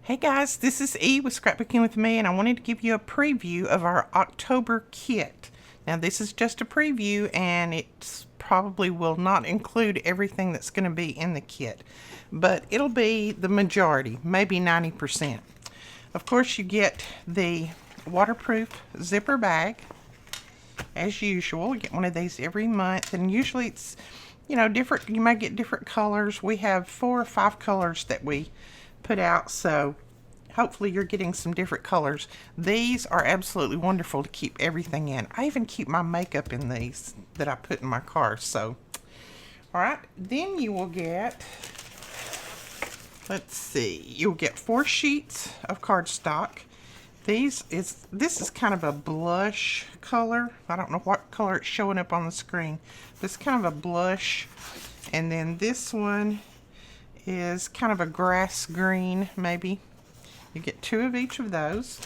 Hey guys, this is E with Scrapbooking with Me, and I wanted to give you a preview of our October kit. Now this is just a preview, and it probably will not include everything that's going to be in the kit, but it'll be the majority, maybe 90%. Of course, you get the waterproof zipper bag, as usual. You get one of these every month, and usually it's, different. You may get different colors. We have 4 or 5 colors that we put out, so hopefully you're getting some different colors. These are absolutely wonderful to keep everything in. I even keep my makeup in these that I put in my car. So all right, then you will get, let's see, you'll get 4 sheets of cardstock. This is kind of a blush color. I don't know what color it's showing up on the screen. This is kind of a blush, and then this one is kind of a grass green, maybe. You get 2 of each of those.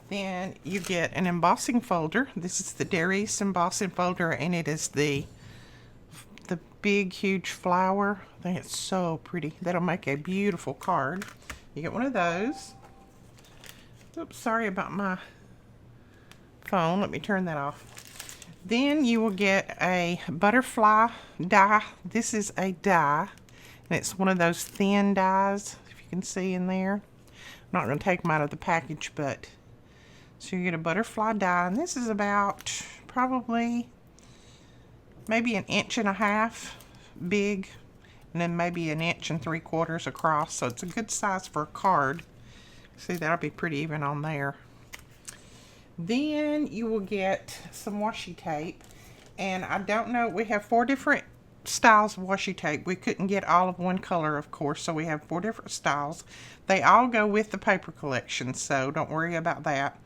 Then you get an embossing folder. This is the Darius embossing folder, and it is the big, huge flower. I think it's so pretty. That'll make a beautiful card. You get one of those. Oops, sorry about my phone. Let me turn that off. Then you will get a butterfly die. This is a die, and it's one of those thin dies, if you can see in there. I'm not going to take them out of the package, but so you get a butterfly die, and this is about probably maybe 1.5 inches big, and then maybe 1 3/4 inches across. So it's a good size for a card. See, that'll be pretty even on there. Then you will get some washi tape, and I don't know, we have 4 different styles of washi tape. We couldn't get all of one color, of course, so we have 4 different styles. They all go with the paper collection, so don't worry about that.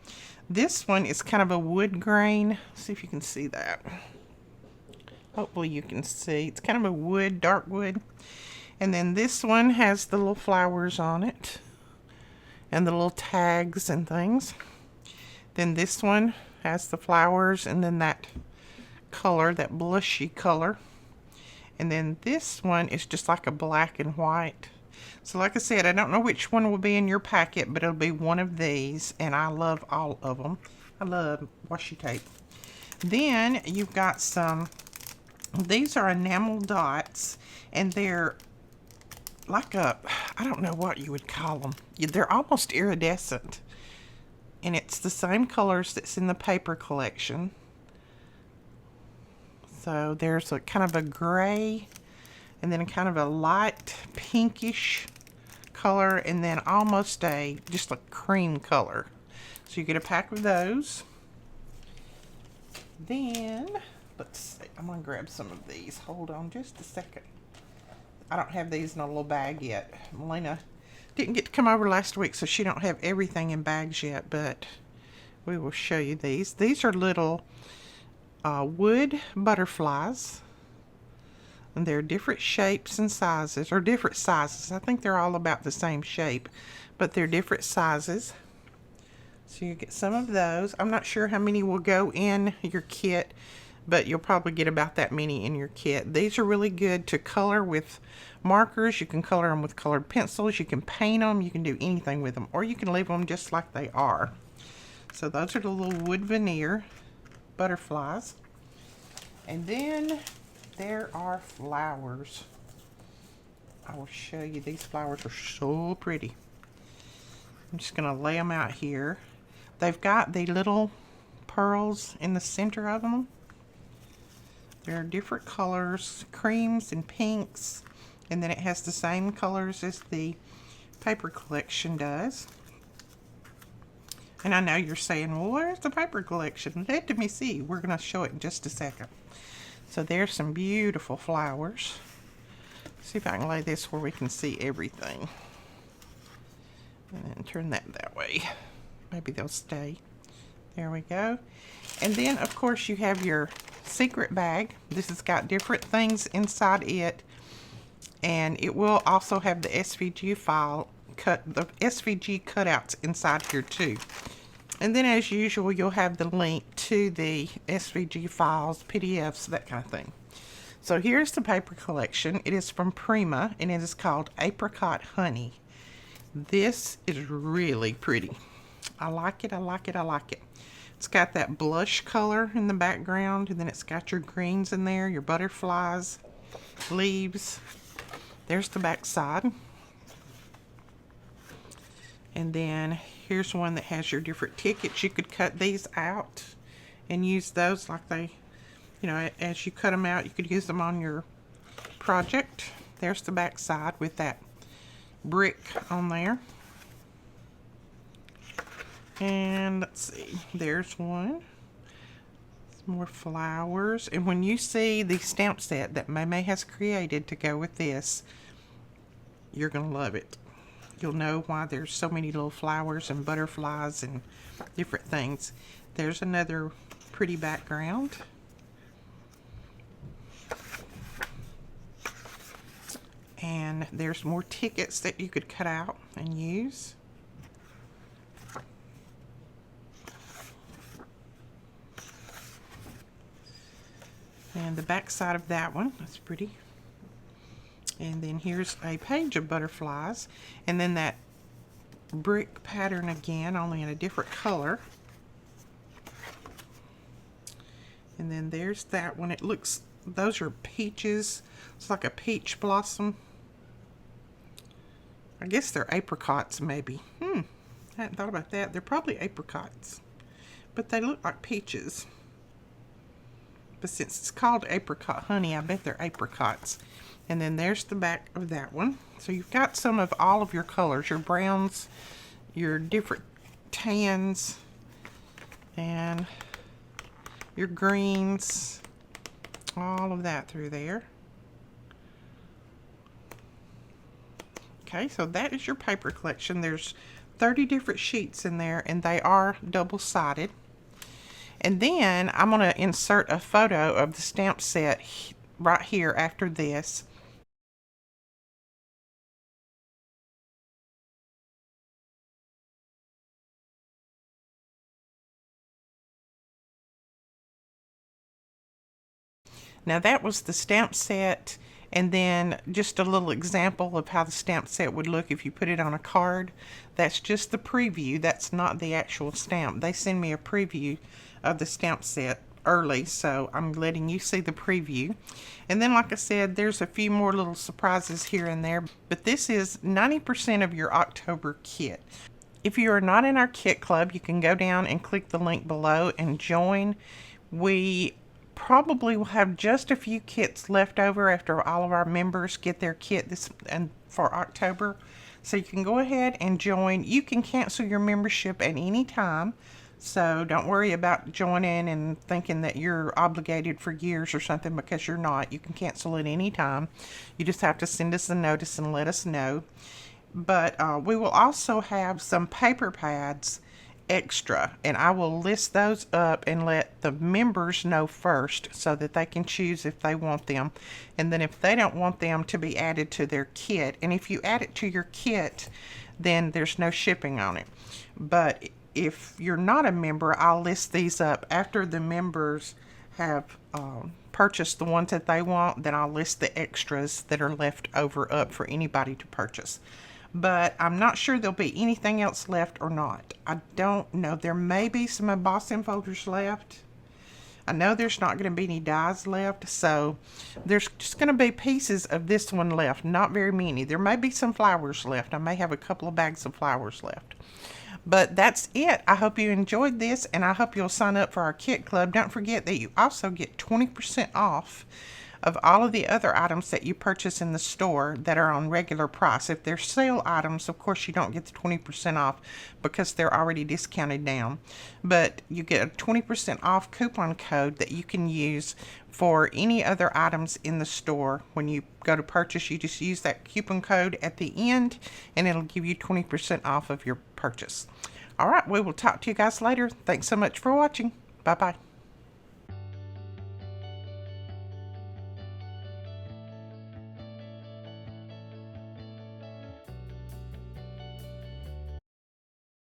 This one is kind of a wood grain. See if you can see that. Hopefully you can see. It's kind of a wood, dark wood. And then this one has the little flowers on it and the little tags and things. Then this one has the flowers, and then that color, that blushy color. And then this one is just like a black and white. So like I said, I don't know which one will be in your packet, but it'll be one of these, and I love all of them. I love washi tape. Then you've got some, these are enamel dots, and they're like a, I don't know what you would call them. They're almost iridescent. And it's the same colors that's in the paper collection. So there's a kind of a gray, and then a kind of a light pinkish color, and then almost just a cream color. So you get a pack of those. Then, let's see, I'm gonna grab some of these. Hold on just a second. I don't have these in a little bag yet. Melina didn't get to come over last week, so she don't have everything in bags yet, but we will show you these. These are little wood butterflies, and they're different shapes and sizes, or different sizes. I think they're all about the same shape, but they're different sizes. So you get some of those. I'm not sure how many will go in your kit, but you'll probably get about that many in your kit. These are really good to color with markers. You can color them with colored pencils. You can paint them. You can do anything with them, or you can leave them just like they are. So those are the little wood veneer butterflies. And then there are flowers. I will show you. These flowers are so pretty. I'm just going to lay them out here. They've got the little pearls in the center of them. There are different colors, creams and pinks, and then it has the same colors as the paper collection does. And I know you're saying, well, where's the paper collection? Let me see. We're going to show it in just a second. So there's some beautiful flowers. See if I can lay this where we can see everything. And then turn that way. Maybe they'll stay. There we go. And then, of course, you have your secret bag. This has got different things inside it, and it will also have the SVG file the SVG cutouts inside here too. And then, as usual, you'll have the link to the SVG files, PDFs, that kind of thing. So here's the paper collection. It is from Prima, and it is called Apricot Honey. This is really pretty. I like it, I like it, I like it. It's got that blush color in the background, and then it's got your greens in there, your butterflies, leaves. There's the back side. And then here's one that has your different tickets. You could cut these out and use those like they, you know, as you cut them out, you could use them on your project. There's the back side with that brick on there. And let's see, there's one. Some more flowers. And when you see the stamp set that May has created to go with this, you're going to love it. You'll know why there's so many little flowers and butterflies and different things. There's another pretty background. And there's more tickets that you could cut out and use. And the back side of that one, that's pretty. And then here's a page of butterflies. And then that brick pattern again, only in a different color. And then there's that one. It looks, those are peaches. It's like a peach blossom. I guess they're apricots maybe. I hadn't thought about that. They're probably apricots. But they look like peaches. But since it's called apricot honey, I bet they're apricots. And then there's the back of that one. So you've got some of all of your colors, your browns, your different tans, and your greens, all of that through there. Okay, so that is your paper collection. There's 30 different sheets in there, and they are double-sided. And then I'm going to insert a photo of the stamp set right here after this. Now that was the stamp set, and then just a little example of how the stamp set would look if you put it on a card. That's just the preview. That's not the actual stamp. They send me a preview of the stamp set early, so I'm letting you see the preview. And then, like I said, there's a few more little surprises here and there, but this is 90% of your October kit. If you are not in our kit club, you can go down and click the link below and join. We probably will have just a few kits left over after all of our members get their kit for October. So you can go ahead and join. You can cancel your membership at any time. So don't worry about joining and thinking that you're obligated for years or something, because you're not. You can cancel at any time. You just have to send us a notice and let us know. But we will also have some paper pads extra, and I will list those up and let the members know first so that they can choose if they want them, and then if they don't want them to be added to their kit, and if you add it to your kit, then there's no shipping on it. But if you're not a member, I'll list these up after the members have purchased the ones that they want. Then I'll list the extras that are left over up for anybody to purchase. But I'm not sure there'll be anything else left or not. I don't know. There may be some embossing folders left. I know there's not going to be any dies left, so there's just going to be pieces of this one left. Not very many. There may be some flowers left. I may have a couple of bags of flowers left. But that's it. I hope you enjoyed this, and I hope you'll sign up for our kit club. Don't forget that you also get 20% off of all of the other items that you purchase in the store that are on regular price. If they're sale items, of course you don't get the 20% off because they're already discounted down. But you get a 20% off coupon code that you can use for any other items in the store. When you go to purchase, you just use that coupon code at the end, and it'll give you 20% off of your purchase. All right, we will talk to you guys later. Thanks so much for watching. Bye-bye.